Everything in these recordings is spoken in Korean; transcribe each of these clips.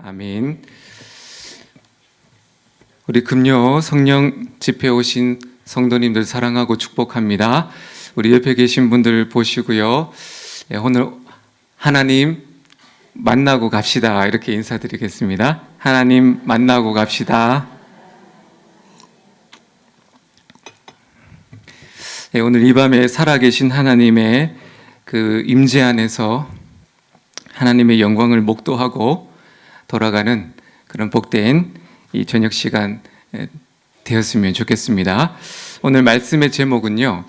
아멘. 우리 금요 성령 집회 오신 성도님들 사랑하고 축복합니다. 우리 옆에 계신 분들 보시고요. 오늘 하나님 만나고 갑시다. 이렇게 인사드리겠습니다. 하나님 만나고 갑시다. 오늘 이 밤에 살아계신 하나님의 그 임재 안에서 하나님의 영광을 목도하고 돌아가는 그런 복된 이 저녁 시간 되었으면 좋겠습니다. 오늘 말씀의 제목은요,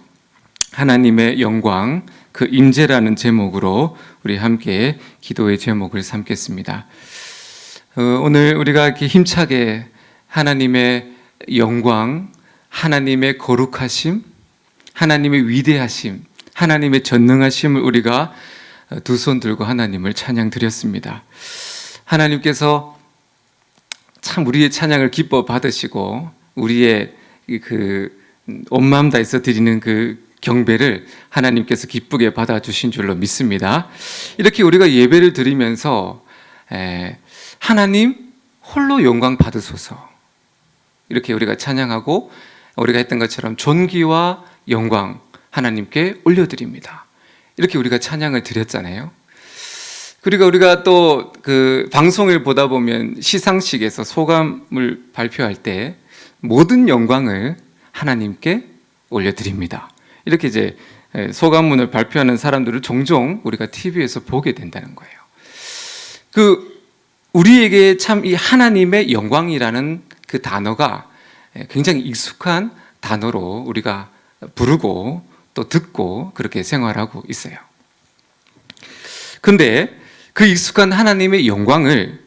하나님의 영광, 그 임재라는 제목으로 우리 함께 기도의 제목을 삼겠습니다. 오늘 우리가 이렇게 힘차게 하나님의 영광, 하나님의 거룩하심, 하나님의 위대하심, 하나님의 전능하심을 우리가 두 손 들고 하나님을 찬양 드렸습니다. 하나님께서 참 우리의 찬양을 기뻐 받으시고 우리의 온 마음 다해서 드리는 그 경배를 하나님께서 기쁘게 받아주신 줄로 믿습니다. 이렇게 우리가 예배를 드리면서 하나님 홀로 영광 받으소서, 이렇게 우리가 찬양하고 우리가 했던 것처럼 존귀와 영광 하나님께 올려드립니다. 이렇게 우리가 찬양을 드렸잖아요. 그리고 우리가 또 그 방송을 보다 보면 시상식에서 소감을 발표할 때 모든 영광을 하나님께 올려드립니다. 이렇게 이제 소감문을 발표하는 사람들을 종종 우리가 TV에서 보게 된다는 거예요. 우리에게 참 이 하나님의 영광이라는 그 단어가 굉장히 익숙한 단어로 우리가 부르고 또 듣고 그렇게 생활하고 있어요. 근데 그 익숙한 하나님의 영광을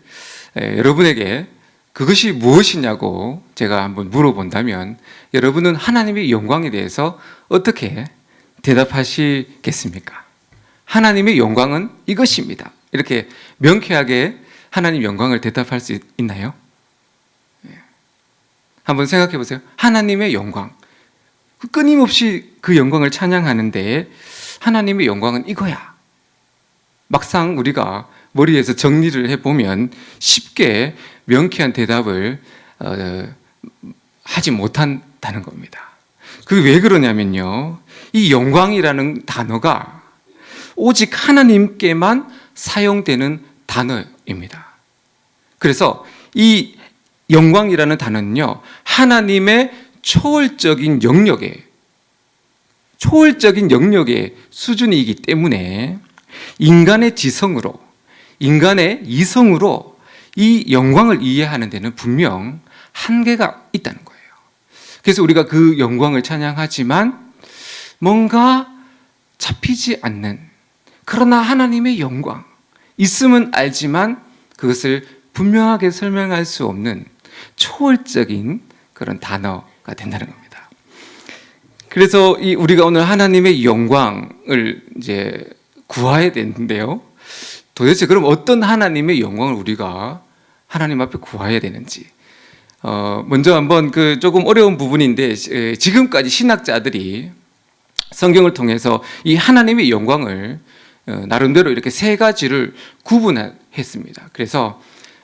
여러분에게 그것이 무엇이냐고 제가 한번 물어본다면 여러분은 하나님의 영광에 대해서 어떻게 대답하시겠습니까? 하나님의 영광은 이것입니다. 이렇게 명쾌하게 하나님 영광을 대답할 수 있나요? 한번 생각해 보세요. 하나님의 영광, 끊임없이 그 영광을 찬양하는데 하나님의 영광은 이거야. 막상 우리가 머리에서 정리를 해보면 쉽게 명쾌한 대답을 하지 못한다는 겁니다. 그게 왜 그러냐면요, 이 영광이라는 단어가 오직 하나님께만 사용되는 단어입니다. 그래서 이 영광이라는 단어는요, 하나님의 초월적인 영역의 수준이기 때문에 인간의 지성으로, 인간의 이성으로 이 영광을 이해하는 데는 분명 한계가 있다는 거예요. 그래서 우리가 그 영광을 찬양하지만 뭔가 잡히지 않는, 그러나 하나님의 영광 있음은 알지만 그것을 분명하게 설명할 수 없는 초월적인 그런 단어가 된다는 겁니다. 그래서 우리가 오늘 하나님의 영광을 이제 구해야 되는데요. 도대체 그럼 어떤 하나님의 영광을 우리가 하나님 앞에 구해야 되는지, 먼저 한번 조금 어려운 부분인데, 지금까지 신학자들이 성경을 통해서 이 하나님의 영광을 나름대로 이렇게 세 가지를 구분했습니다. 그래서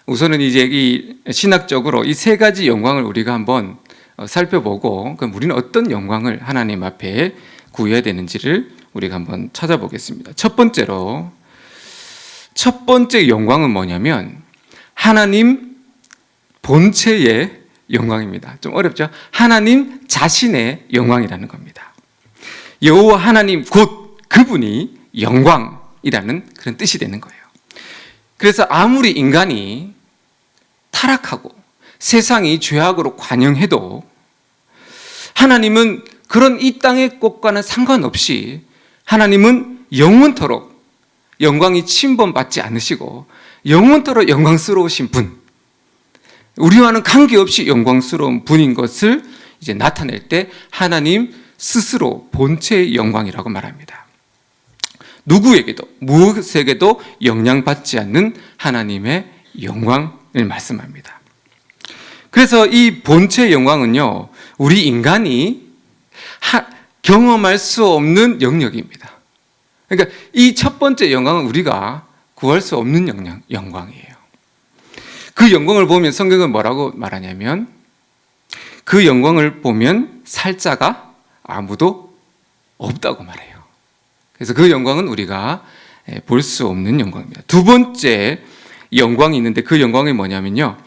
우선은 이제 이 신학적으로 이 세 가지 영광을 우리가 한번 살펴보고, 그럼 우리는 어떤 영광을 하나님 앞에 구해야 되는지를 우리가 한번 찾아보겠습니다. 첫 번째 영광은 뭐냐면 하나님 본체의 영광입니다. 좀 어렵죠? 하나님 자신의 영광이라는 겁니다. 여호와 하나님 곧 그분이 영광이라는 그런 뜻이 되는 거예요. 그래서 아무리 인간이 타락하고 세상이 죄악으로 관영해도 하나님은 그런 이 땅의 것과는 상관없이 하나님은 영원토록 영광이 침범받지 않으시고 영원토록 영광스러우신 분, 우리와는 관계없이 영광스러운 분인 것을 이제 나타낼 때 하나님 스스로 본체의 영광이라고 말합니다. 누구에게도 무엇에게도 영향받지 않는 하나님의 영광을 말씀합니다. 그래서 이 본체의 영광은요, 우리 인간이 경험할 수 없는 영역입니다. 그러니까 이 첫 번째 영광은 우리가 구할 수 없는 영광이에요. 그 영광을 보면 성경은 뭐라고 말하냐면 그 영광을 보면 살 자가 아무도 없다고 말해요. 그래서 그 영광은 우리가 볼 수 없는 영광입니다. 두 번째 영광이 있는데 그 영광이 뭐냐면요,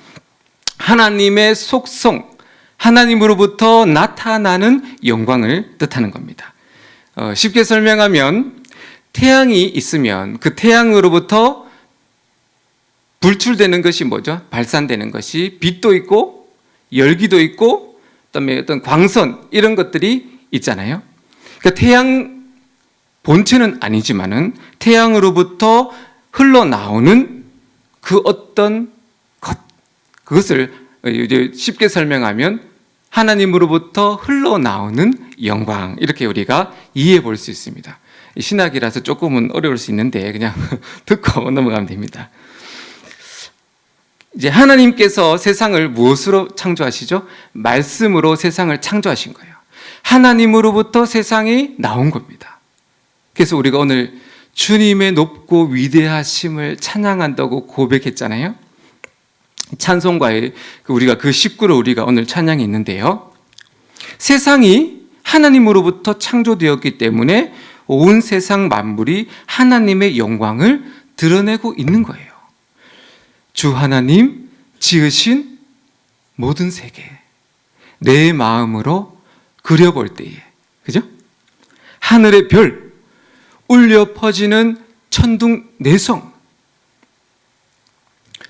하나님의 속성, 하나님으로부터 나타나는 영광을 뜻하는 겁니다. 쉽게 설명하면 태양이 있으면 그 태양으로부터 불출되는 것이 뭐죠? 발산되는 것이 빛도 있고 열기도 있고 그다음에 어떤 광선 이런 것들이 있잖아요. 그러니까 태양 본체는 아니지만은 태양으로부터 흘러나오는 그 어떤 것, 그것을 이제 쉽게 설명하면 하나님으로부터 흘러나오는 영광, 이렇게 우리가 이해해 볼 수 있습니다. 신학이라서 조금은 어려울 수 있는데 그냥 듣고 넘어가면 됩니다. 이제 하나님께서 세상을 무엇으로 창조하시죠? 말씀으로 세상을 창조하신 거예요. 하나님으로부터 세상이 나온 겁니다. 그래서 우리가 오늘 주님의 높고 위대하심을 찬양한다고 고백했잖아요. 찬송가에 우리가 그 19로 우리가 오늘 찬양이 있는데요. 세상이 하나님으로부터 창조되었기 때문에 온 세상 만물이 하나님의 영광을 드러내고 있는 거예요. 주 하나님 지으신 모든 세계, 내 마음으로 그려볼 때에, 그죠? 하늘의 별, 울려 퍼지는 천둥 내성,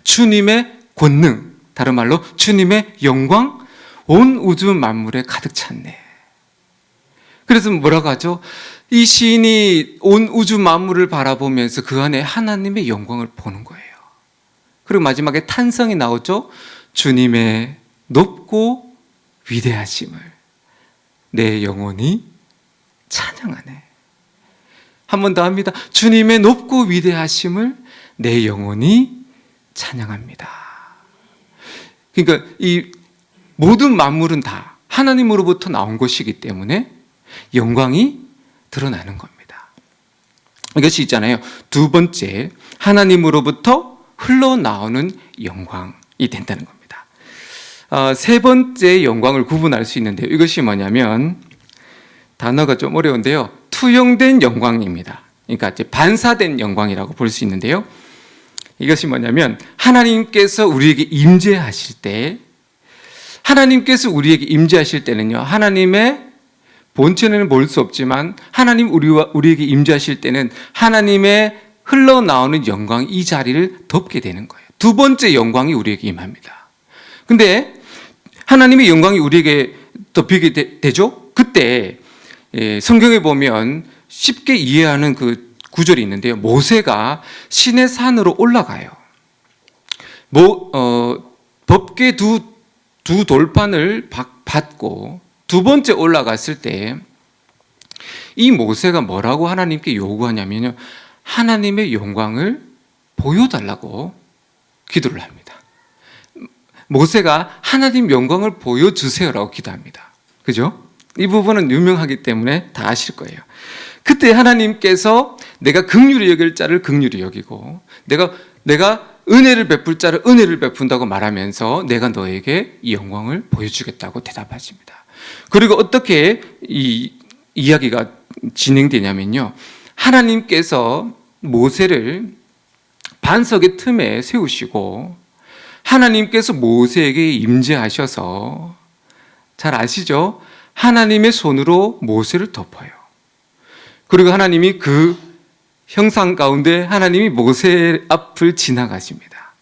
주님의 권능, 다른 말로 주님의 영광, 온 우주 만물에 가득 찼네. 그래서 뭐라고 하죠? 이 시인이 온 우주 만물을 바라보면서 그 안에 하나님의 영광을 보는 거예요. 그리고 마지막에 탄성이 나오죠. 주님의 높고 위대하심을 내 영혼이 찬양하네. 한 번 더 합니다. 주님의 높고 위대하심을 내 영혼이 찬양합니다. 그러니까 이 모든 만물은 다 하나님으로부터 나온 것이기 때문에 영광이 드러나는 겁니다. 이것이 있잖아요. 두 번째, 하나님으로부터 흘러나오는 영광이 된다는 겁니다. 세 번째 영광을 구분할 수 있는데요. 이것이 뭐냐면 단어가 좀 어려운데요. 투영된 영광입니다. 그러니까 이제 반사된 영광이라고 볼 수 있는데요. 이것이 뭐냐면 하나님께서 우리에게 임재하실 때, 하나님께서 우리에게 임재하실 때는요, 하나님의 본체는 볼 수 없지만 하나님 우리에게 임재하실 때는 하나님의 흘러나오는 영광이 이 자리를 덮게 되는 거예요. 두 번째 영광이 우리에게 임합니다. 근데 하나님의 영광이 우리에게 덮이게 되죠? 그때 성경에 보면 쉽게 이해하는 그 구절이 있는데요. 모세가 시내 산으로 올라가요. 법궤 두 돌판을 받고 두 번째 올라갔을 때 이 모세가 뭐라고 하나님께 요구하냐면요, 하나님의 영광을 보여달라고 기도를 합니다. 모세가 하나님 영광을 보여주세요라고 기도합니다. 그죠? 이 부분은 유명하기 때문에 다 아실 거예요. 그때 하나님께서 내가 긍휼히 여길 자를 긍휼히 여기고 내가 은혜를 베풀 자를 은혜를 베푼다고 말하면서 내가 너에게 이 영광을 보여주겠다고 대답하십니다. 그리고 어떻게 이 이야기가 진행되냐면요, 하나님께서 모세를 반석의 틈에 세우시고 하나님께서 모세에게 임재하셔서, 잘 아시죠? 하나님의 손으로 모세를 덮어요. 그리고 하나님이 그 형상 가운데 하나님이 모세 앞을 지나가십니다.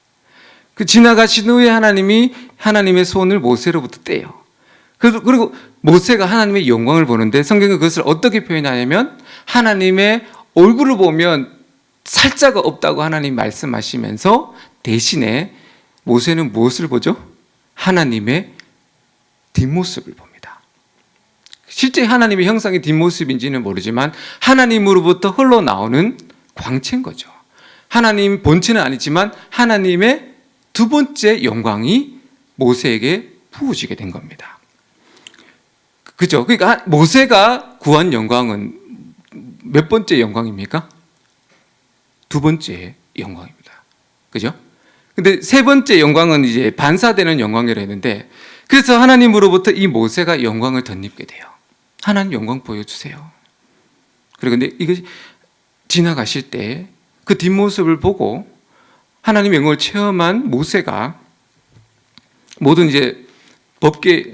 그 지나가신 후에 하나님이 하나님의 손을 모세로부터 떼요. 그리고 모세가 하나님의 영광을 보는데 성경은 그것을 어떻게 표현하냐면 하나님의 얼굴을 보면 살자가 없다고 하나님 말씀하시면서 대신에 모세는 무엇을 보죠? 하나님의 뒷모습을 봅니다. 실제 하나님의 형상이 뒷모습인지는 모르지만 하나님으로부터 흘러나오는 광채인 거죠. 하나님 본체는 아니지만 하나님의 두 번째 영광이 모세에게 부어지게 된 겁니다. 그죠? 그러니까 모세가 구한 영광은 몇 번째 영광입니까? 두 번째 영광입니다. 그죠? 근데 세 번째 영광은 이제 반사되는 영광이라 했는데, 그래서 하나님으로부터 이 모세가 영광을 덧입게 돼요. 하나님 영광 보여주세요. 그리고 근데 이것이 지나가실 때 그 뒷모습을 보고 하나님 영광을 체험한 모세가 모든 이제 법계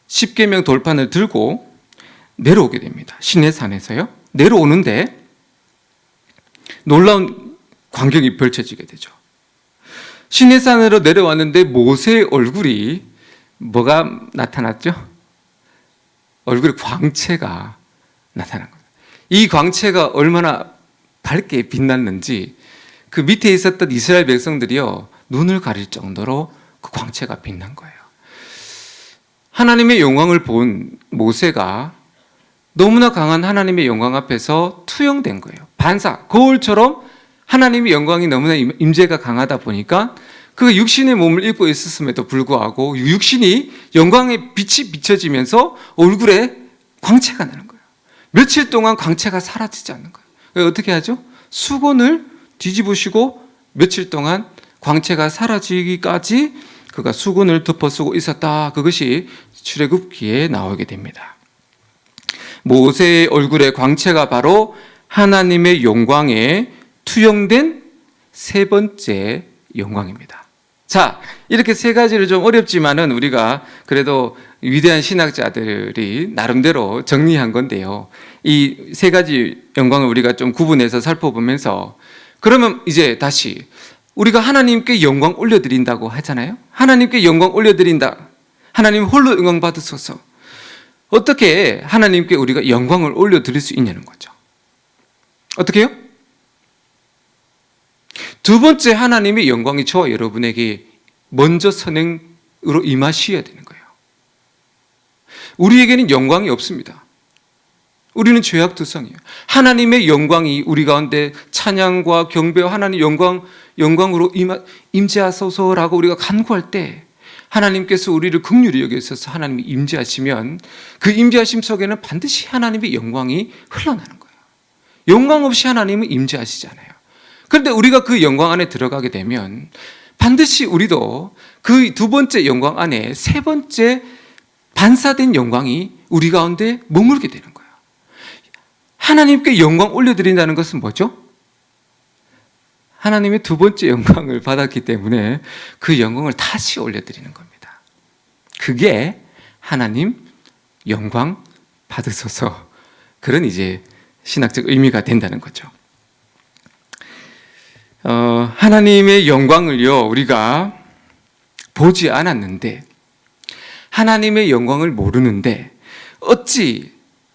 십계명 돌판을 들고 내려오게 됩니다. 시내산에서요. 내려오는데 놀라운 광경이 펼쳐지게 되죠. 시내산으로 내려왔는데 모세의 얼굴이 뭐가 나타났죠? 얼굴에 광채가 나타난 거예요. 이 광채가 얼마나 밝게 빛났는지 그 밑에 있었던 이스라엘 백성들이요, 눈을 가릴 정도로 그 광채가 빛난 거예요. 하나님의 영광을 본 모세가 너무나 강한 하나님의 영광 앞에서 투영된 거예요. 반사, 거울처럼 하나님의 영광이 너무나 임재가 강하다 보니까 그 육신의 몸을 입고 있었음에도 불구하고 육신이 영광의 빛이 비춰지면서 얼굴에 광채가 나는 거예요. 며칠 동안 광채가 사라지지 않는 거예요. 어떻게 하죠? 수건을 뒤집으시고 며칠 동안 광채가 사라지기까지 그가 수건을 덮어 쓰고 있었다. 그것이 출애굽기에 나오게 됩니다. 모세의 얼굴의 광채가 바로 하나님의 영광에 투영된 세 번째 영광입니다. 자, 이렇게 세 가지를 좀 어렵지만은 우리가 그래도 위대한 신학자들이 나름대로 정리한 건데요. 이 세 가지 영광을 우리가 좀 구분해서 살펴보면서, 그러면 이제 다시 우리가 하나님께 영광 올려드린다고 하잖아요. 하나님께 영광 올려드린다. 하나님 홀로 영광 받으소서. 어떻게 하나님께 우리가 영광을 올려드릴 수 있냐는 거죠. 어떻게 해요? 두 번째, 하나님의 영광이 저와 여러분에게 먼저 선행으로 임하셔야 되는 거예요. 우리에게는 영광이 없습니다. 우리는 죄악투성이에요. 하나님의 영광이 우리 가운데 찬양과 경배와 하나님 영광으로 임재하소서라고 우리가 간구할 때 하나님께서 우리를 긍휼히 여기셔서 하나님이 임재하시면 그 임재하심 속에는 반드시 하나님의 영광이 흘러나는 거예요. 영광 없이 하나님은 임재하시잖아요. 그런데 우리가 그 영광 안에 들어가게 되면 반드시 우리도 그 두 번째 영광 안에 세 번째 반사된 영광이 우리 가운데 머물게 되는 거예요. 하나님께 영광 올려드린다는 것은 뭐죠? 하나님의 두 번째 영광을 받았기 때문에 그 영광을 다시 올려드리는 겁니다. 그게 하나님 영광 받으소서, 그런 이제 신학적 의미가 된다는 거죠. 하나님의 영광을요, 우리가 보지 않았는데, 하나님의 영광을 모르는데 어찌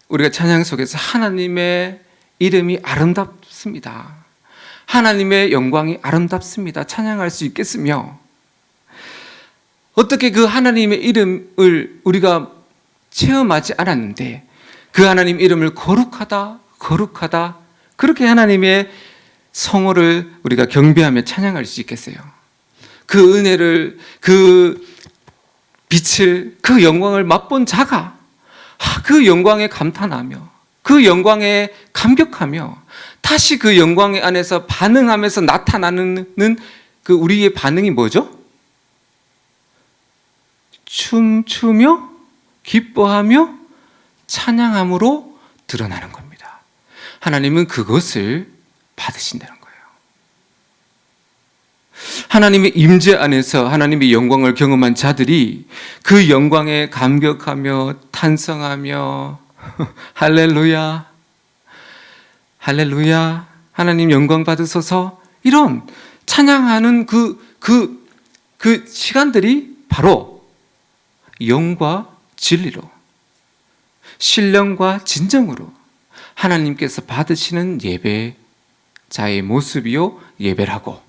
우리가 찬양 속에서 하나님의 이름이 아름답습니다, 하나님의 영광이 아름답습니다 찬양할 수 있겠으며, 어떻게 그 하나님의 이름을 우리가 체험하지 않았는데 그 하나님 이름을 거룩하다 거룩하다 그렇게 하나님의 성호를 우리가 경배하며 찬양할 수 있겠어요? 그 은혜를, 그 빛을, 그 영광을 맛본 자가 그 영광에 감탄하며 그 영광에 감격하며 다시 그 영광의 안에서 반응하면서 나타나는 그 우리의 반응이 뭐죠? 춤추며 기뻐하며 찬양함으로 드러나는 겁니다. 하나님은 그것을 받으신다는 거예요. 하나님의 임재 안에서 하나님의 영광을 경험한 자들이 그 영광에 감격하며 탄성하며 할렐루야 할렐루야 하나님 영광 받으소서, 이런 찬양하는 그 시간들이 바로 영과 진리로, 신령과 진정으로 하나님께서 받으시는 예배자의 모습이요 예배라고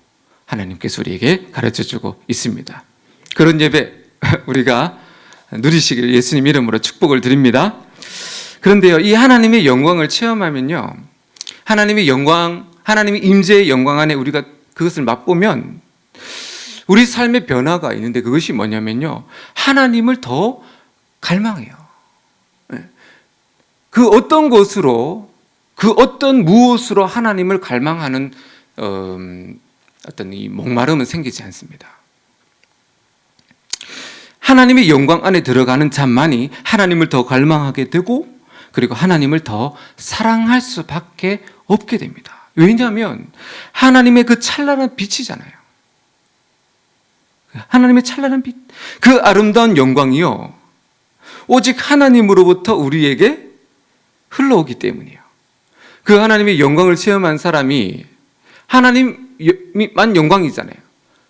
하나님께서 우리에게 가르쳐주고 있습니다. 그런 예배 우리가 누리시길 예수님 이름으로 축복을 드립니다. 그런데요, 이 하나님의 영광을 체험하면요, 하나님의 영광, 하나님의 임재의 영광 안에 우리가 그것을 맛보면 우리 삶의 변화가 있는데, 그것이 뭐냐면요, 하나님을 더 갈망해요. 그 어떤 것으로, 그 어떤 무엇으로 하나님을 갈망하는 어떤 이 목마름은 생기지 않습니다. 하나님의 영광 안에 들어가는 자만이 하나님을 더 갈망하게 되고, 그리고 하나님을 더 사랑할 수밖에 없게 됩니다. 왜냐하면 하나님의 그 찬란한 빛이잖아요. 하나님의 찬란한 빛, 그 아름다운 영광이요, 오직 하나님으로부터 우리에게 흘러오기 때문이에요. 그 하나님의 영광을 체험한 사람이 하나님만 영광이잖아요.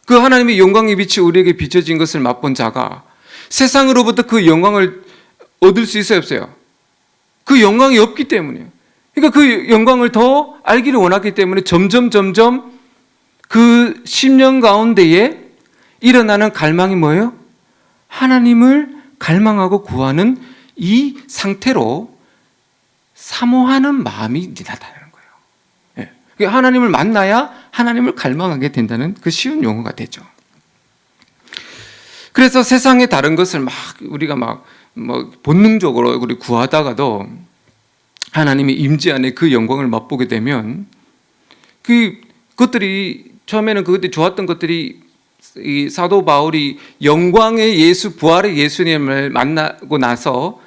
그 하나님의 영광의 빛이 우리에게 비춰진 것을 맛본 자가 세상으로부터 그 영광을 얻을 수 있어요, 없어요? 그 영광이 없기 때문이에요. 그러니까 그 영광을 더 알기를 원하기 때문에 점점 그 심령 가운데에 일어나는 갈망이 뭐예요? 하나님을 갈망하고 구하는 이 상태로 사모하는 마음이 나타나는 거예요. 예. 하나님을 만나야 하나님을 갈망하게 된다는 그 쉬운 용어가 되죠. 그래서 세상의 다른 것을 우리가 본능적으로 우리 구하다가도 하나님의 임재 안에 그 영광을 맛보게 되면 그것들이 처음에는 그것들이 좋았던 것들이 이 사도 바울이 영광의 예수, 부활의 예수님을 만나고 나서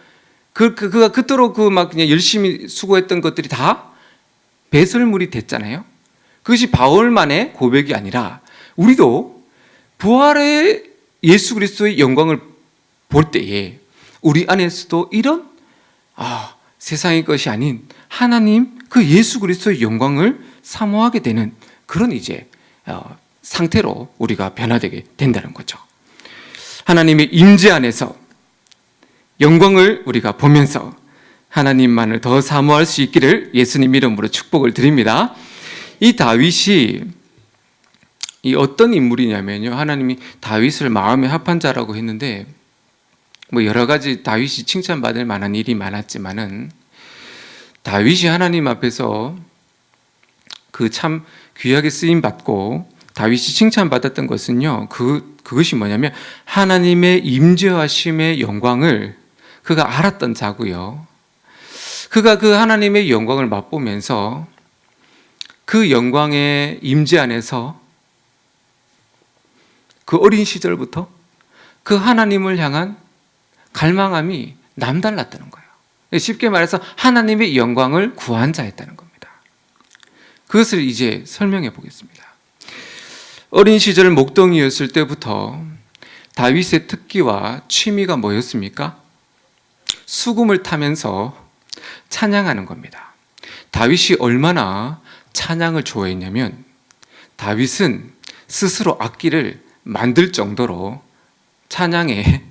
그가 그토록 그냥 열심히 수고했던 것들이 다 배설물이 됐잖아요. 그것이 바울만의 고백이 아니라 우리도 부활의 예수 그리스도의 영광을 볼 때에 우리 안에서도 이런 세상의 것이 아닌 하나님 그 예수 그리스도의 영광을 사모하게 되는 그런 상태로 우리가 변화되게 된다는 거죠. 하나님의 임재 안에서 영광을 우리가 보면서 하나님만을 더 사모할 수 있기를 예수님 이름으로 축복을 드립니다. 이 다윗이 어떤 인물이냐면요, 하나님이 다윗을 마음에 합한 자라고 했는데 여러 가지 다윗이 칭찬받을 만한 일이 많았지만은 다윗이 하나님 앞에서 그 참 귀하게 쓰임 받고 다윗이 칭찬받았던 것은요, 그것이 뭐냐면 하나님의 임재하심의 영광을 그가 알았던 자고요. 그가 그 하나님의 영광을 맛보면서 그 영광의 임재 안에서 그 어린 시절부터 그 하나님을 향한 갈망함이 남달랐다는 거예요. 쉽게 말해서 하나님의 영광을 구한 자였다는 겁니다. 그것을 이제 설명해 보겠습니다. 어린 시절 목동이었을 때부터 다윗의 특기와 취미가 뭐였습니까? 수금을 타면서 찬양하는 겁니다. 다윗이 얼마나 찬양을 좋아했냐면 다윗은 스스로 악기를 만들 정도로 찬양에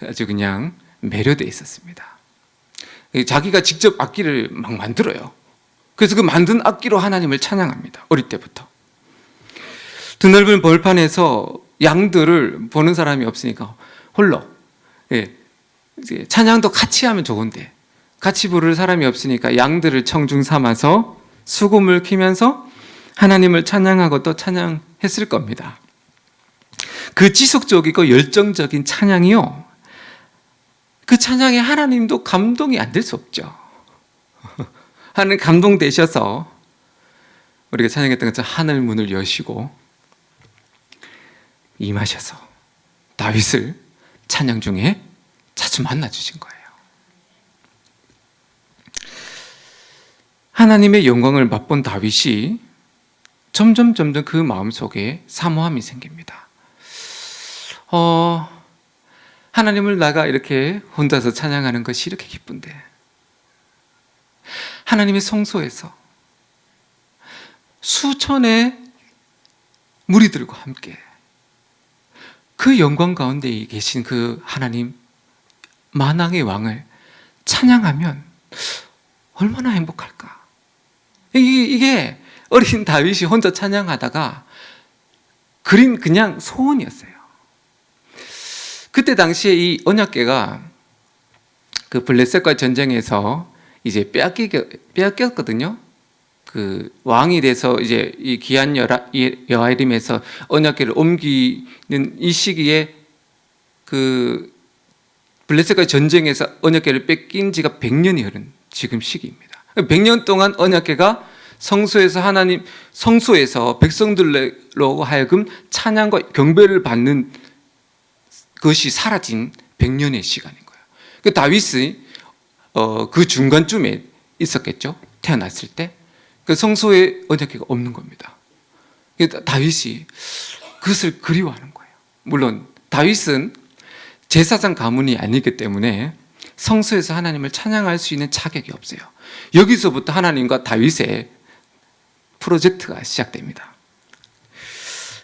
아주 그냥 매료되어 있었습니다. 자기가 직접 악기를 막 만들어요. 그래서 그 만든 악기로 하나님을 찬양합니다. 어릴 때부터. 드넓은 벌판에서 양들을 보는 사람이 없으니까 홀로, 찬양도 같이 하면 좋은데 같이 부를 사람이 없으니까 양들을 청중 삼아서 수금을 키면서 하나님을 찬양하고 또 찬양했을 겁니다. 그 지속적이고 열정적인 찬양이요, 그 찬양에 하나님도 감동이 안 될 수 없죠. 하나님 감동되셔서 우리가 찬양했던 것처럼 하늘 문을 여시고 임하셔서 다윗을 찬양 중에 자주 만나 주신 거예요. 하나님의 영광을 맛본 다윗이 점점 그 마음속에 사모함이 생깁니다. 하나님을 내가 이렇게 혼자서 찬양하는 것이 이렇게 기쁜데 하나님의 성소에서 수천의 무리들과 함께 그 영광 가운데 계신 그 하나님 만왕의 왕을 찬양하면 얼마나 행복할까. 이게 어린 다윗이 혼자 찬양하다가 그린 그냥 소원이었어요. 그때 당시에 이 언약궤가 그 블레셋과 전쟁에서 이제 빼앗겼거든요. 그 왕이 돼서 이제 이 기한 여아림에서 언약궤를 옮기는 이 시기에 그 블레셋과 전쟁에서 언약궤를 뺏긴 지가 100년이 흐른 지금 시기입니다. 100년 동안 언약궤가 성소에서 백성들로 하여금 찬양과 경배를 받는 것이 사라진 100년의 시간인 거예요. 그 다윗이 그 중간쯤에 있었겠죠. 태어났을 때. 그 성소에 언약궤가 없는 겁니다. 다윗이 그것을 그리워하는 거예요. 물론 다윗은 제사장 가문이 아니기 때문에 성소에서 하나님을 찬양할 수 있는 자격이 없어요. 여기서부터 하나님과 다윗의 프로젝트가 시작됩니다.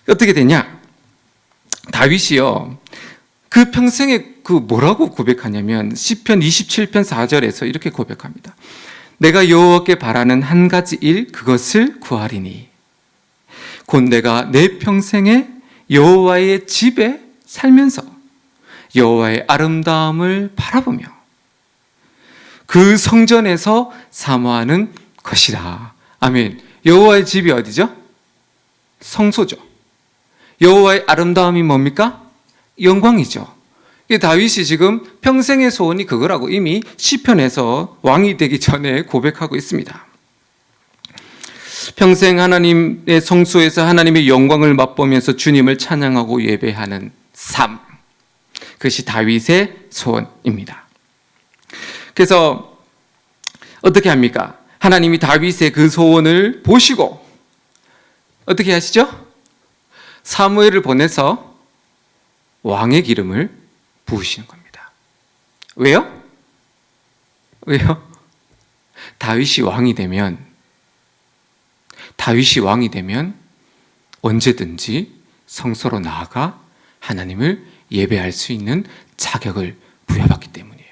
어떻게 되냐? 다윗이요, 그 평생에 그 뭐라고 고백하냐면 시편 27편 4절에서 이렇게 고백합니다. 내가 여호와께 바라는 한 가지 일, 그것을 구하리니 곧 내가 내 평생에 여호와의 집에 살면서 여호와의 아름다움을 바라보며 그 성전에서 사모하는 것이라. 아멘. 여호와의 집이 어디죠? 성소죠. 여호와의 아름다움이 뭡니까? 영광이죠. 다윗이 지금 평생의 소원이 그거라고 이미 시편에서 왕이 되기 전에 고백하고 있습니다. 평생 하나님의 성소에서 하나님의 영광을 맛보면서 주님을 찬양하고 예배하는 삶, 그것이 다윗의 소원입니다. 그래서 어떻게 합니까? 하나님이 다윗의 그 소원을 보시고 어떻게 하시죠? 사무엘을 보내서 왕의 기름을 부으시는 겁니다. 왜요? 왜요? 다윗이 왕이 되면 언제든지 성소로 나아가 하나님을 예배할 수 있는 자격을 부여받기 때문이에요.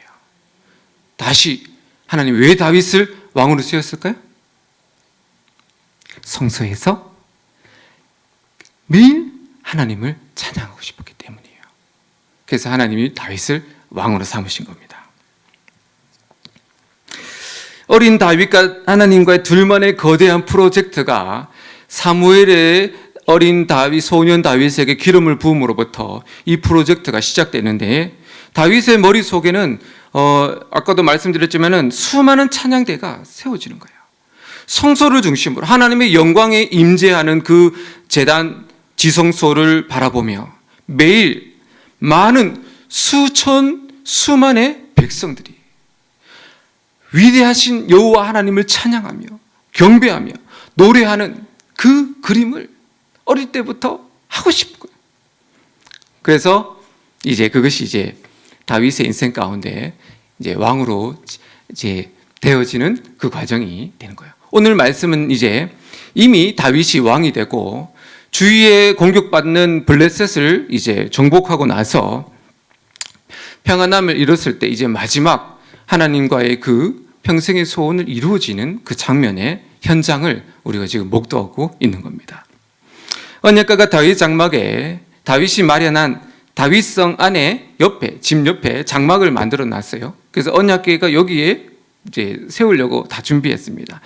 다시 하나님 왜 다윗을 왕으로 세웠을까요? 성소에서 매일 하나님을 찬양하고 싶었기 때문이에요. 그래서 하나님이 다윗을 왕으로 삼으신 겁니다. 어린 다윗과 하나님과의 둘만의 거대한 프로젝트가 사무엘의 어린 다윗, 소년 다윗에게 기름을 부음으로부터 이 프로젝트가 시작되는데, 다윗의 머릿속에는 아까도 말씀드렸지만 수많은 찬양대가 세워지는 거예요. 성소를 중심으로 하나님의 영광에 임재하는 그 제단 지성소를 바라보며 매일 많은 수만의 백성들이 위대하신 여호와 하나님을 찬양하며 경배하며 노래하는 그 그림을 어릴 때부터 하고 싶고요. 그래서 그것이 다윗의 인생 가운데 왕으로 되어지는 그 과정이 되는 거예요. 오늘 말씀은 이미 다윗이 왕이 되고 주위에 공격받는 블레셋을 정복하고 나서 평안함을 이뤘을 때 마지막 하나님과의 그 평생의 소원을 이루어지는 그 장면의 현장을 우리가 지금 목도하고 있는 겁니다. 언약궤가 다윗 장막에 다윗이 마련한 다윗성 안에 집 옆에 장막을 만들어 놨어요. 그래서 언약궤가 여기에 세우려고 다 준비했습니다.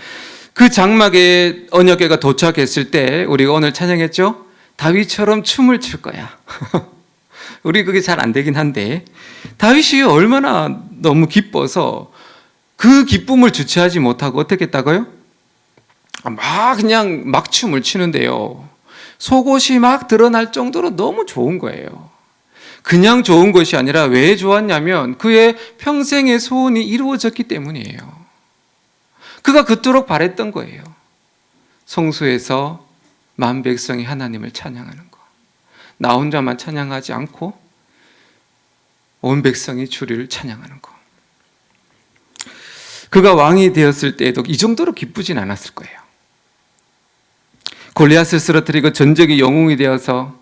그 장막에 언약궤가 도착했을 때 우리가 오늘 찬양했죠? 다윗처럼 춤을 출 거야. 우리 그게 잘 안 되긴 한데 다윗이 얼마나 너무 기뻐서 그 기쁨을 주체하지 못하고 어떻게 했다고요? 그냥 막 춤을 추는데요. 속옷이 막 드러날 정도로 너무 좋은 거예요. 그냥 좋은 것이 아니라 왜 좋았냐면 그의 평생의 소원이 이루어졌기 때문이에요. 그가 그토록 바랬던 거예요. 성소에서 만 백성이 하나님을 찬양하는 거. 나 혼자만 찬양하지 않고 온 백성이 주를 찬양하는 거. 그가 왕이 되었을 때에도 이 정도로 기쁘진 않았을 거예요. 골리앗을 쓰러뜨리고 전적이 영웅이 되어서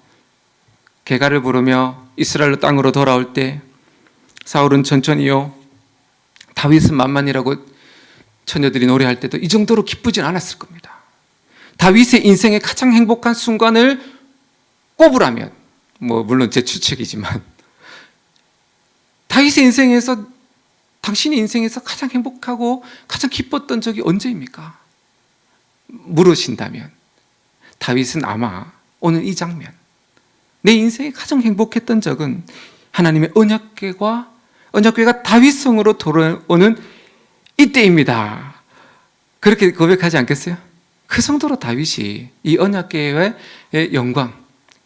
개가를 부르며 이스라엘 땅으로 돌아올 때 사울은 천천히요, 다윗은 만만이라고 처녀들이 노래할 때도 이 정도로 기쁘진 않았을 겁니다. 다윗의 인생의 가장 행복한 순간을 꼽으라면, 물론 제 추측이지만 다윗의 인생에서, 당신의 인생에서 가장 행복하고 가장 기뻤던 적이 언제입니까? 물으신다면 다윗은 아마 오늘 이 장면, 내 인생에 가장 행복했던 적은 하나님의 언약궤가 다윗성으로 돌아오는 이때입니다. 그렇게 고백하지 않겠어요? 그 정도로 다윗이 이 언약궤의 영광,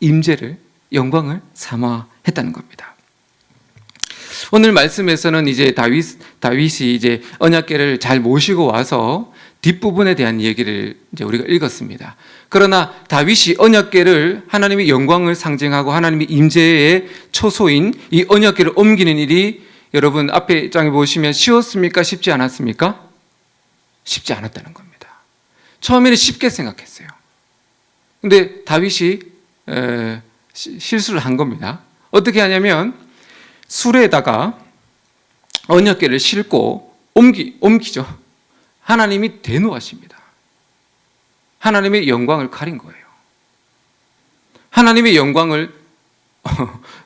임재를, 영광을 사모했다는 겁니다. 오늘 말씀에서는 이제 다윗이 이제 언약궤를 잘 모시고 와서 뒷부분에 대한 얘기를 이제 우리가 읽었습니다. 그러나 다윗이 언약궤를, 하나님의 영광을 상징하고 하나님의 임재의 초소인 이 언약궤를 옮기는 일이 여러분 앞에 장에 보시면 쉬웠습니까? 쉽지 않았습니까? 쉽지 않았다는 겁니다. 처음에는 쉽게 생각했어요. 근데 다윗이 실수를 한 겁니다. 어떻게 하냐면 수레에다가 언약궤를 싣고 옮기죠. 하나님이 대노하십니다. 하나님의 영광을 가린 거예요. 하나님의 영광을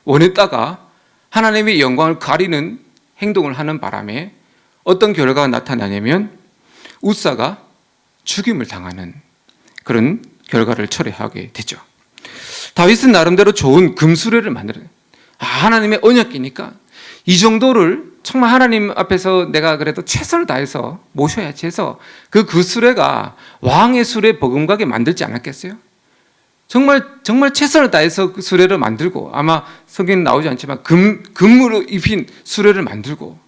원했다가 하나님의 영광을 가리는 행동을 하는 바람에 어떤 결과가 나타나냐면 우사가 죽임을 당하는 그런 결과를 초래하게 되죠. 다윗은 나름대로 좋은 금수레를 만들어요. 하나님의 언약궤니까 이 정도를 정말 하나님 앞에서 내가 그래도 최선을 다해서 모셔야지 해서 그 수레가 왕의 수레 버금가게 만들지 않았겠어요? 정말 최선을 다해서 그 수레를 만들고, 아마 성경에 나오지 않지만 금으로 입힌 수레를 만들고,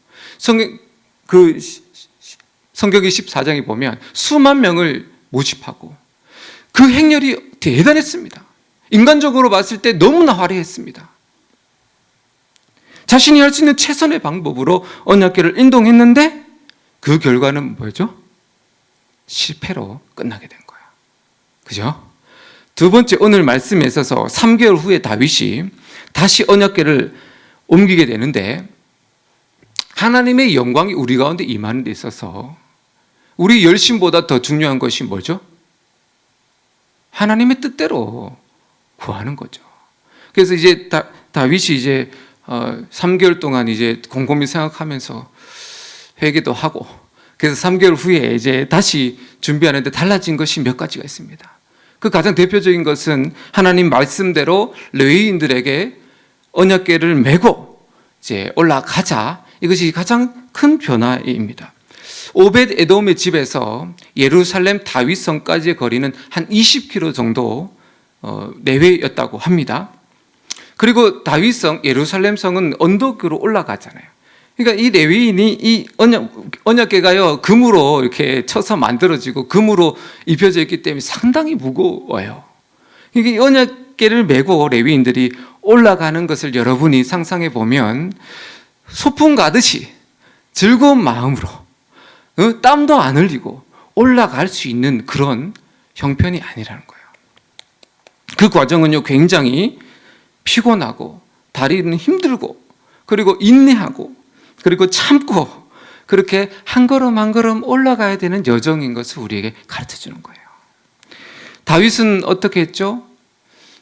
성경의 14장에 보면 수만 명을 모집하고, 그 행렬이 대단했습니다. 인간적으로 봤을 때 너무나 화려했습니다. 자신이 할 수 있는 최선의 방법으로 언약궤를 인도했는데 그 결과는 뭐죠? 실패로 끝나게 된 거야. 그죠? 두 번째, 오늘 말씀에 있어서 3개월 후에 다윗이 다시 언약궤를 옮기게 되는데 하나님의 영광이 우리 가운데 임하는 데 있어서 우리 열심보다 더 중요한 것이 뭐죠? 하나님의 뜻대로 구하는 거죠. 그래서 이제 다윗이 이제 3개월 동안 이제 곰곰이 생각하면서 회개도 하고, 그래서 3개월 후에 이제 다시 준비하는데 달라진 것이 몇 가지가 있습니다. 그 가장 대표적인 것은 하나님 말씀대로 레위인들에게 언약궤를 메고 이제 올라가자, 이것이 가장 큰 변화입니다. 오벳 에돔의 집에서 예루살렘 다윗성까지의 거리는 한 20km 정도 내외였다고 합니다. 그리고 다윗성, 예루살렘 성은 언덕으로 올라가잖아요. 그러니까 이 레위인이 이 언약궤가요 금으로 이렇게 쳐서 만들어지고 금으로 입혀져 있기 때문에 상당히 무거워요. 이게 언약궤를 메고 레위인들이 올라가는 것을 여러분이 상상해 보면 소풍 가듯이 즐거운 마음으로 땀도 안 흘리고 올라갈 수 있는 그런 형편이 아니라는 거예요. 그 과정은요 굉장히 피곤하고 다리는 힘들고 그리고 인내하고 그리고 참고 그렇게 한 걸음 한 걸음 올라가야 되는 여정인 것을 우리에게 가르쳐 주는 거예요. 다윗은 어떻게 했죠?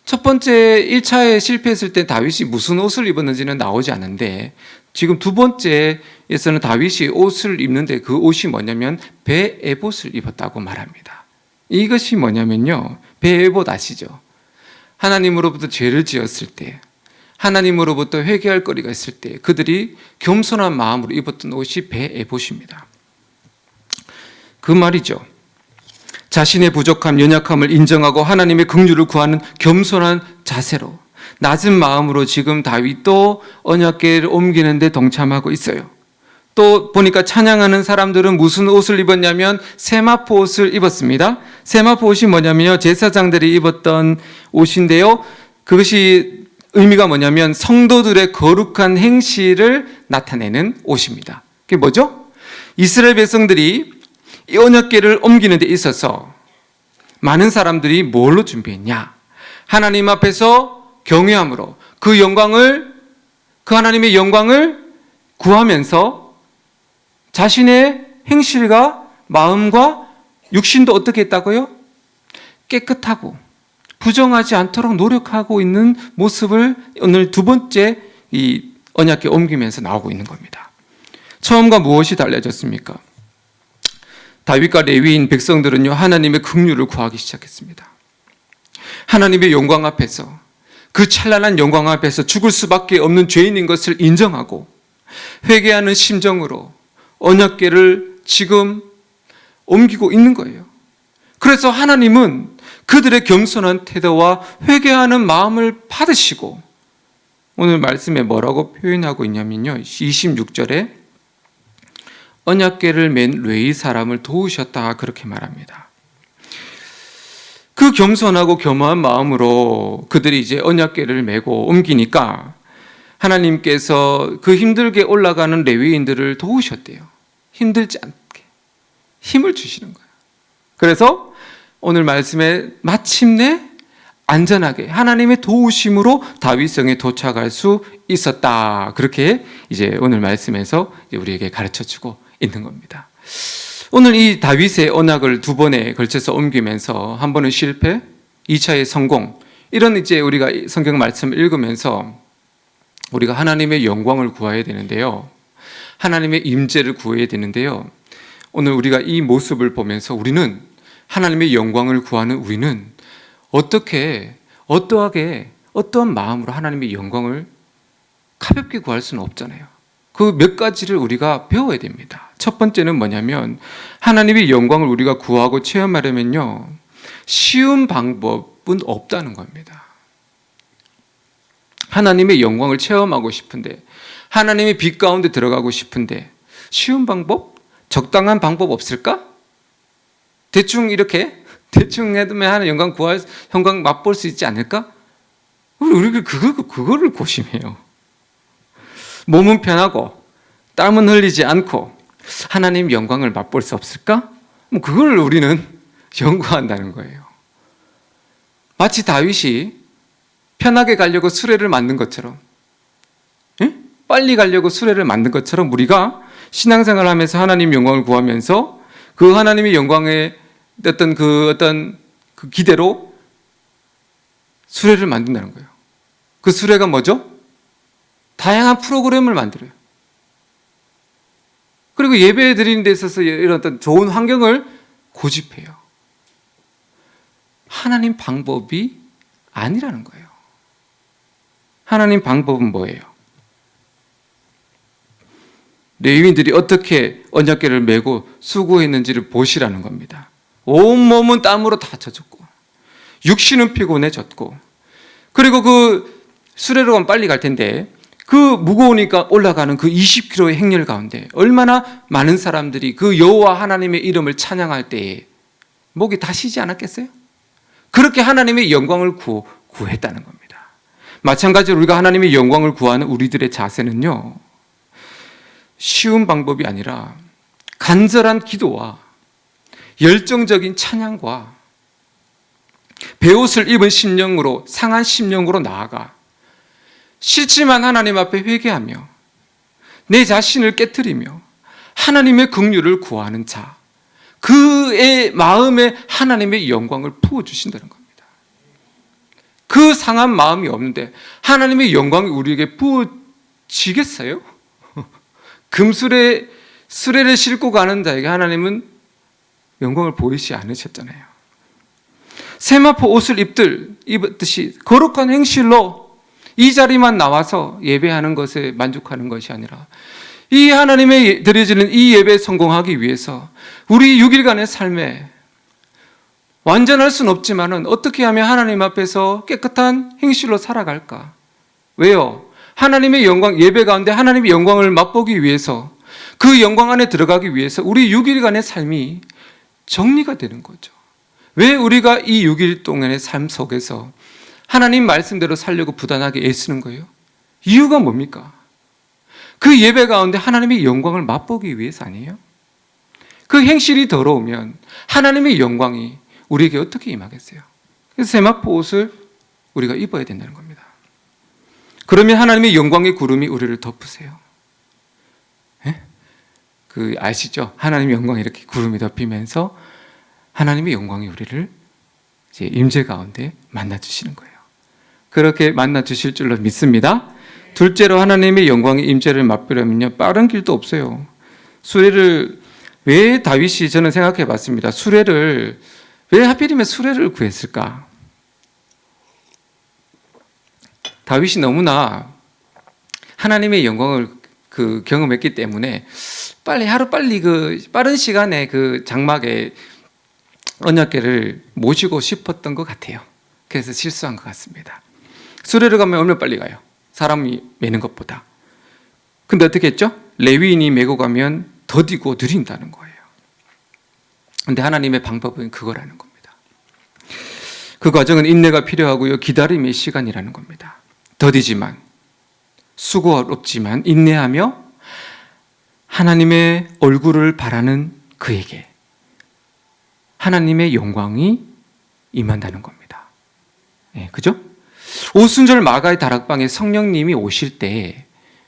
첫 번째 1차에 실패했을 때 다윗이 무슨 옷을 입었는지는 나오지 않는데, 지금 두 번째에서는 다윗이 옷을 입는데 그 옷이 뭐냐면 베에봇을 입었다고 말합니다. 이것이 뭐냐면요, 베에봇 아시죠? 하나님으로부터 죄를 지었을 때, 하나님으로부터 회개할 거리가 있을 때 그들이 겸손한 마음으로 입었던 옷이 베에봇입니다. 그 말이죠, 자신의 부족함, 연약함을 인정하고 하나님의 긍휼을 구하는 겸손한 자세로 낮은 마음으로 지금 다윗도 언약궤를 옮기는데 동참하고 있어요. 또 보니까 찬양하는 사람들은 무슨 옷을 입었냐면 세마포 옷을 입었습니다. 세마포 옷이 뭐냐면요, 제사장들이 입었던 옷인데요, 그것이 의미가 뭐냐면 성도들의 거룩한 행실을 나타내는 옷입니다. 그게 뭐죠? 이스라엘 백성들이 이 언약궤를 옮기는 데 있어서 많은 사람들이 뭘로 준비했냐? 하나님 앞에서 경외함으로 그 하나님의 영광을 구하면서 자신의 행실과 마음과 육신도 어떻게 했다고요? 깨끗하고 부정하지 않도록 노력하고 있는 모습을 오늘 두 번째 이 언약궤 옮기면서 나오고 있는 겁니다. 처음과 무엇이 달라졌습니까? 다윗과 레위인 백성들은요, 하나님의 긍휼을 구하기 시작했습니다. 하나님의 영광 앞에서, 그 찬란한 영광 앞에서 죽을 수밖에 없는 죄인인 것을 인정하고 회개하는 심정으로 언약궤를 지금 옮기고 있는 거예요. 그래서 하나님은 그들의 겸손한 태도와 회개하는 마음을 받으시고 오늘 말씀에 뭐라고 표현하고 있냐면요. 26절에 언약궤를 맨 레위 사람을 도우셨다 그렇게 말합니다. 그 겸손하고 겸허한 마음으로 그들이 이제 언약궤를 메고 옮기니까 하나님께서 그 힘들게 올라가는 레위인들을 도우셨대요. 힘들지 않게 힘을 주시는 거예요. 그래서 오늘 말씀에 마침내 안전하게 하나님의 도우심으로 다윗성에 도착할 수 있었다. 그렇게 이제 오늘 말씀에서 이제 우리에게 가르쳐주고 있는 겁니다. 오늘 이 다윗의 언약을 두 번에 걸쳐서 옮기면서 한 번은 실패, 2차의 성공, 이런 이제 우리가 성경 말씀을 읽으면서 우리가 하나님의 영광을 구해야 되는데요. 하나님의 임재를 구해야 되는데요. 오늘 우리가 이 모습을 보면서 우리는 하나님의 영광을 구하는 우리는 어떠하게 어떠한 마음으로 하나님의 영광을 가볍게 구할 수는 없잖아요. 그 몇 가지를 우리가 배워야 됩니다. 첫 번째는 뭐냐면 하나님의 영광을 우리가 구하고 체험하려면요, 쉬운 방법은 없다는 겁니다. 하나님의 영광을 체험하고 싶은데, 하나님의 빛 가운데 들어가고 싶은데 쉬운 방법? 적당한 방법 없을까? 대충 해두면 하나님 영광 맛볼 수 있지 않을까? 우리 그거를 고심해요. 몸은 편하고 땀은 흘리지 않고 하나님 영광을 맛볼 수 없을까? 그걸 우리는 연구한다는 거예요. 마치 다윗이 편하게 가려고 수레를 만든 것처럼, 빨리 가려고 수레를 만든 것처럼 우리가 신앙생활을 하면서 하나님 영광을 구하면서 그 하나님의 영광의 어떤 그 기대로 수레를 만든다는 거예요. 그 수레가 뭐죠? 다양한 프로그램을 만들어요. 그리고 예배 드리는 데 있어서 이런 어떤 좋은 환경을 고집해요. 하나님 방법이 아니라는 거예요. 하나님 방법은 뭐예요? 레위인들이 어떻게 언약궤를 메고 수고했는지를 보시라는 겁니다. 온몸은 땀으로 다 젖었고 육신은 피곤해졌고, 그리고 그 수레로 가면 빨리 갈 텐데 그 무거우니까 올라가는 그 20km의 행렬 가운데 얼마나 많은 사람들이 그 여호와 하나님의 이름을 찬양할 때에 목이 다 쉬지 않았겠어요? 그렇게 하나님의 영광을 구했다는 겁니다. 마찬가지로 우리가 하나님의 영광을 구하는 우리들의 자세는요, 쉬운 방법이 아니라 간절한 기도와 열정적인 찬양과 베옷을 입은 심령으로, 상한 심령으로 나아가 싫지만 하나님 앞에 회개하며 내 자신을 깨트리며 하나님의 긍휼을 구하는 자, 그의 마음에 하나님의 영광을 부어주신다는 겁니다. 그 상한 마음이 없는데 하나님의 영광이 우리에게 부어지겠어요? 수레를 싣고 가는 자에게 하나님은 영광을 보이지 않으셨잖아요. 세마포 옷을 입듯이 거룩한 행실로 이 자리만 나와서 예배하는 것에 만족하는 것이 아니라 이 하나님의 드려지는 이 예배에 성공하기 위해서 우리 6일간의 삶에 완전할 수는 없지만은 어떻게 하면 하나님 앞에서 깨끗한 행실로 살아갈까? 왜요? 하나님의 영광, 예배 가운데 하나님의 영광을 맛보기 위해서, 그 영광 안에 들어가기 위해서 우리 6일간의 삶이 정리가 되는 거죠. 왜 우리가 이 6일 동안의 삶 속에서 하나님 말씀대로 살려고 부단하게 애쓰는 거예요? 이유가 뭡니까? 그 예배 가운데 하나님의 영광을 맛보기 위해서 아니에요? 그 행실이 더러우면 하나님의 영광이 우리에게 어떻게 임하겠어요? 그래서 세마포 옷을 우리가 입어야 된다는 겁니다. 그러면 하나님의 영광의 구름이 우리를 덮으세요. 아시죠? 하나님의 영광이 이렇게 구름이 덮이면서 하나님의 영광이 우리를 이제 임재 가운데 만나 주시는 거예요. 그렇게 만나 주실 줄로 믿습니다. 둘째로 하나님의 영광의 임재를 맛보려면요, 빠른 길도 없어요. 왜 다윗이, 저는 생각해 봤습니다. 왜 하필이면 수레를 구했을까? 다윗이 너무나 하나님의 영광을 경험했기 때문에 하루빨리 빠른 시간에 그 장막에 언약궤를 모시고 싶었던 것 같아요. 그래서 실수한 것 같습니다. 수레를 가면 얼마나 빨리 가요? 사람이 메는 것보다. 근데 어떻게 했죠? 레위인이 메고 가면 더디고 느린다는 거예요. 근데 하나님의 방법은 그거라는 겁니다. 그 과정은 인내가 필요하고요, 기다림의 시간이라는 겁니다. 더디지만, 수고롭지만 인내하며 하나님의 얼굴을 바라는 그에게 하나님의 영광이 임한다는 겁니다. 네, 그죠? 오순절 마가의 다락방에 성령님이 오실 때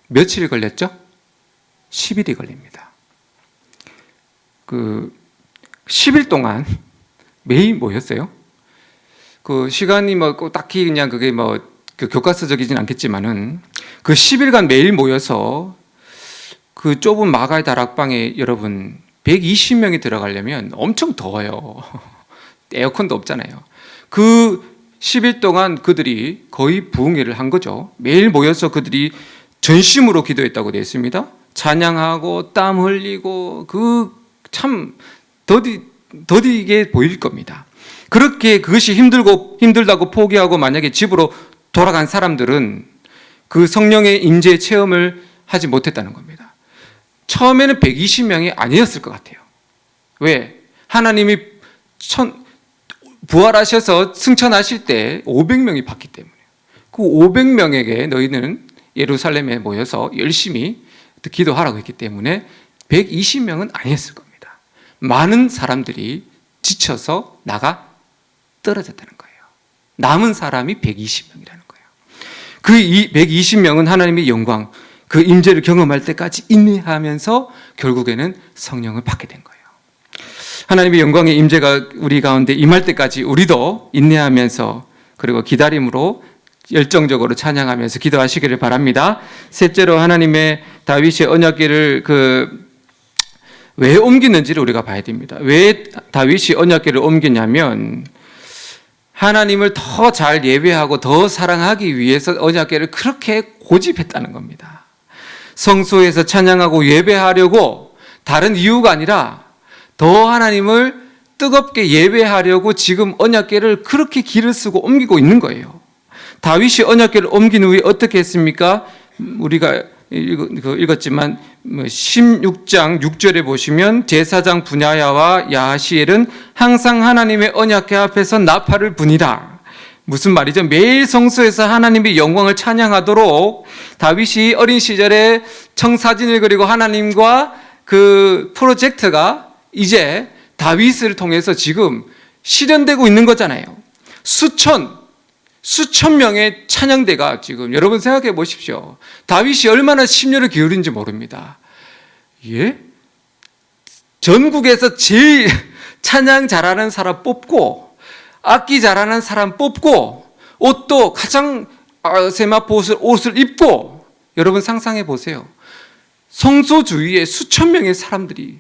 며칠 걸렸죠? 10일이 걸립니다. 그 10일 동안 매일 모였어요. 그 시간이 뭐 딱히 그냥 그게 뭐 그 교과서적이진 않겠지만은 그 10일간 매일 모여서 그 좁은 마가의 다락방에 여러분 120명이 들어가려면 엄청 더워요. 에어컨도 없잖아요. 그 10일 동안 그들이 거의 부흥회를 한 거죠. 매일 모여서 그들이 전심으로 기도했다고 되어 있습니다. 찬양하고 땀 흘리고 그 참 더디게 보일 겁니다. 그렇게 그것이 힘들다고 포기하고 만약에 집으로 돌아간 사람들은 그 성령의 임재 체험을 하지 못했다는 겁니다. 처음에는 120명이 아니었을 것 같아요. 왜? 하나님이 부활하셔서 승천하실 때 500명이 받기 때문에 그 500명에게 너희는 예루살렘에 모여서 열심히 기도하라고 했기 때문에 120명은 아니었을 겁니다. 많은 사람들이 지쳐서 나가 떨어졌다는 거예요. 남은 사람이 120명이라는 거예요. 그 120명은 하나님의 영광, 그 임재를 경험할 때까지 인내하면서 결국에는 성령을 받게 된 거예요. 하나님의 영광의 임재가 우리 가운데 임할 때까지 우리도 인내하면서 그리고 기다림으로 열정적으로 찬양하면서 기도하시기를 바랍니다. 셋째로 하나님의 다윗의 언약궤를 왜 옮기는지를 우리가 봐야 됩니다. 왜 다윗이 언약궤를 옮기냐면 하나님을 더 잘 예배하고 더 사랑하기 위해서 언약궤를 그렇게 고집했다는 겁니다. 성소에서 찬양하고 예배하려고 다른 이유가 아니라 더 하나님을 뜨겁게 예배하려고 지금 언약궤를 그렇게 기를 쓰고 옮기고 있는 거예요. 다윗이 언약궤를 옮긴 후에 어떻게 했습니까? 우리가 읽었지만 16장 6절에 보시면 제사장 분야야와 야하시엘은 항상 하나님의 언약궤 앞에서 나팔을 부니라. 무슨 말이죠? 매일 성소에서 하나님의 영광을 찬양하도록 다윗이 어린 시절에 청사진을 그리고 하나님과 그 프로젝트가 이제 다윗을 통해서 지금 실현되고 있는 거잖아요. 수천 명의 찬양대가 지금 여러분 생각해 보십시오. 다윗이 얼마나 심려를 기울인지 모릅니다. 예? 전국에서 제일 찬양 잘하는 사람 뽑고 악기 잘하는 사람 뽑고 옷도 가장 세마포 옷을 입고 여러분 상상해 보세요. 성소 주위에 수천 명의 사람들이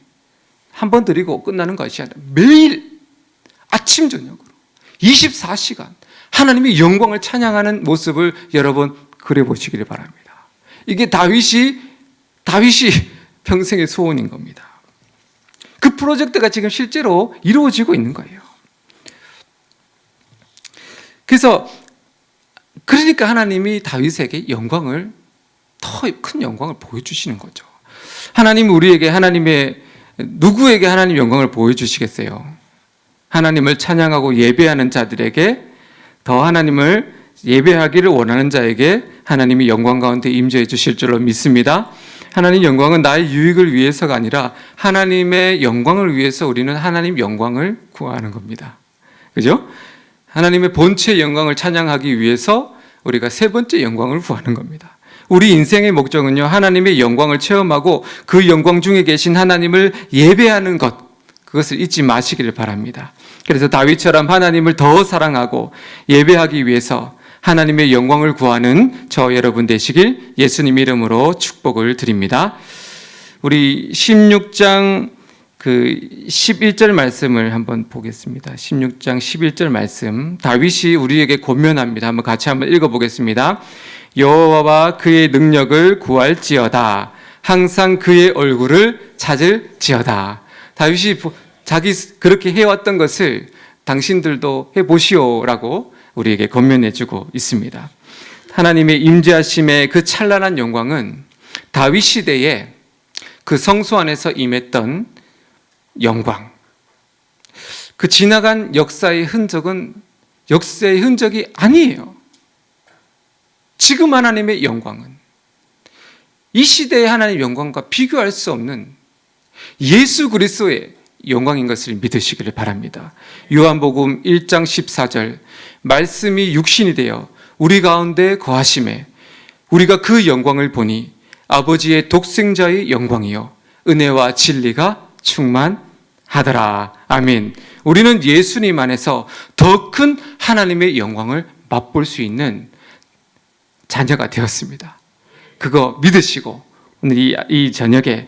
한 번 드리고 끝나는 것이 아니라 매일 아침 저녁으로 24시간 하나님의 영광을 찬양하는 모습을 여러분 그려보시기를 바랍니다. 이게 다윗이 평생의 소원인 겁니다. 그 프로젝트가 지금 실제로 이루어지고 있는 거예요. 그러니까 하나님이 다윗에게 더 큰 영광을 보여주시는 거죠. 하나님 우리에게 누구에게 하나님 영광을 보여주시겠어요? 하나님을 찬양하고 예배하는 자들에게 더 하나님을 예배하기를 원하는 자에게 하나님이 영광 가운데 임재해 주실 줄로 믿습니다. 하나님 영광은 나의 유익을 위해서가 아니라 하나님의 영광을 위해서 우리는 하나님 영광을 구하는 겁니다. 그죠? 하나님의 본체의 영광을 찬양하기 위해서 우리가 세 번째 영광을 구하는 겁니다. 우리 인생의 목적은요, 하나님의 영광을 체험하고 그 영광 중에 계신 하나님을 예배하는 것, 그것을 잊지 마시기를 바랍니다. 그래서 다윗처럼 하나님을 더 사랑하고 예배하기 위해서 하나님의 영광을 구하는 저 여러분 되시길 예수님 이름으로 축복을 드립니다. 우리 16장 11절 말씀을 한번 보겠습니다. 16장 11절 말씀, 다윗이 우리에게 권면합니다. 같이 한번 읽어보겠습니다. 여호와와 그의 능력을 구할지어다. 항상 그의 얼굴을 찾을지어다. 다윗이 자기 그렇게 해왔던 것을 당신들도 해보시오라고 우리에게 권면해주고 있습니다. 하나님의 임재하심의 그 찬란한 영광은 다윗 시대에 그 성소 안에서 임했던 영광, 그 지나간 역사의 흔적은 역사의 흔적이 아니에요. 지금 하나님의 영광은 이 시대의 하나님의 영광과 비교할 수 없는 예수 그리스도의 영광인 것을 믿으시기를 바랍니다. 요한복음 1장 14절, 말씀이 육신이 되어 우리 가운데 거하심에 우리가 그 영광을 보니 아버지의 독생자의 영광이요 은혜와 진리가 충만하더라. 아멘. 우리는 예수님 안에서 더 큰 하나님의 영광을 맛볼 수 있는 자녀가 되었습니다. 그거 믿으시고 오늘 이 저녁에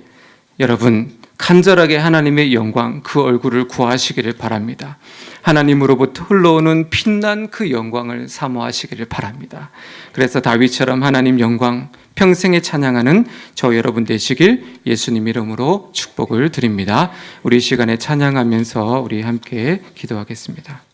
여러분 간절하게 하나님의 영광, 그 얼굴을 구하시기를 바랍니다. 하나님으로부터 흘러오는 빛난 그 영광을 사모하시기를 바랍니다. 그래서 다윗처럼 하나님 영광 평생에 찬양하는 저 여러분 되시길 예수님 이름으로 축복을 드립니다. 우리 시간에 찬양하면서 우리 함께 기도하겠습니다.